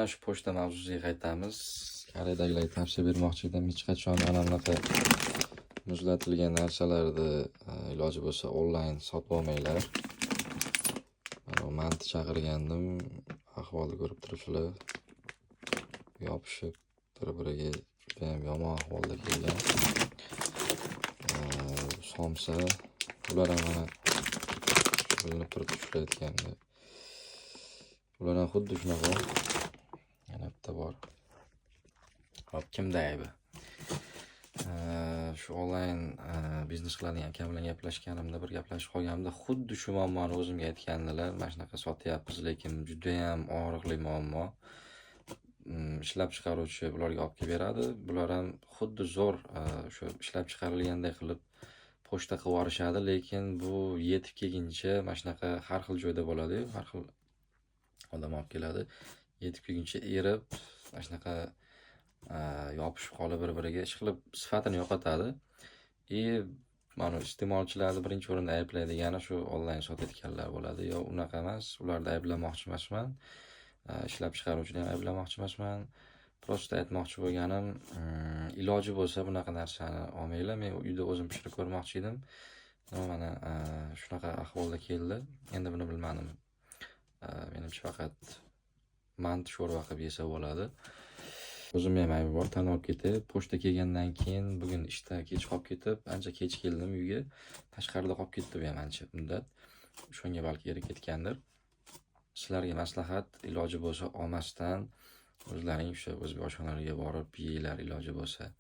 Shu pochta mavzusiga qaytamiz. Koreyadagilarga tavsiya bermoqchi edim. Hech qachon ana bunaqa muzlatilgan narsalarni iloji bo'lsa onlayn sotib olmanglar. Mana manti chaqirgandim. Ahvolni ko'rib turibsizlar. Yopishib bir-biriga juda ham yomon ahvolda kelgan. Somsa ular ham mana bilinib turibdi ushlayotganda. Ular ham xuddi shunaqa. Yana bitta bor. Hop, kimda aybi? Shu onlayn biznes qiladigan akam bilan gaplashganimda, bir gaplashib qolganimda xuddi shu muammoni o'zimga aytgandilar. Mana shunaqa sotyapmiz, lekin juda ham og'riqli muammo. Ishlab chiqaruvchi bularga olib kelib beradi. Bular ham xuddi zo'r shu ishlab chiqarilgandek qilib pochta qilib yuborishadi, lekin bu yetib kelguncha mana shunaqa har xil joyda bo'ladi-yu, har xil odam olib keladi. Yetib kelguncha erib, mana shunaqa yopishib qolib bir-biriga ishqilib sifatini yo'qotadi. Mana iste'molchilarni birinchi o'rinda ayblaydigani shu onlayn sotayotganlar bo'ladi. Yo unaqa emas, ularni ayblamoqchi emasman. Ishlab chiqaruvchilarni ayblamoqchi emasman. Prosta aytmoqchi bo'lganim, iloji bo'lsa bunaqa narsani olmanglar. Men uyda o'zim pishirib ko'rmoqchi edim. Mana shunaqa ahvolda keldi. Endi buni bilmadim. Menimcha faqat manti sho'rva qilib yesa bo'ladi. O'zim ham aybi bor, tan olib ketib, pochta kelgandan keyin bugun ishda kech qolib ketib, ancha kech keldim uyga. Tashqarida qolib ketdim ham ancha muddat. Shunga balki erib ketgandir. Sizlarga maslahat, iloji bo'lsa olmasdan o'zlaring o'sha o'zbek oshxonalariga borib yeylar iloji bo'lsa.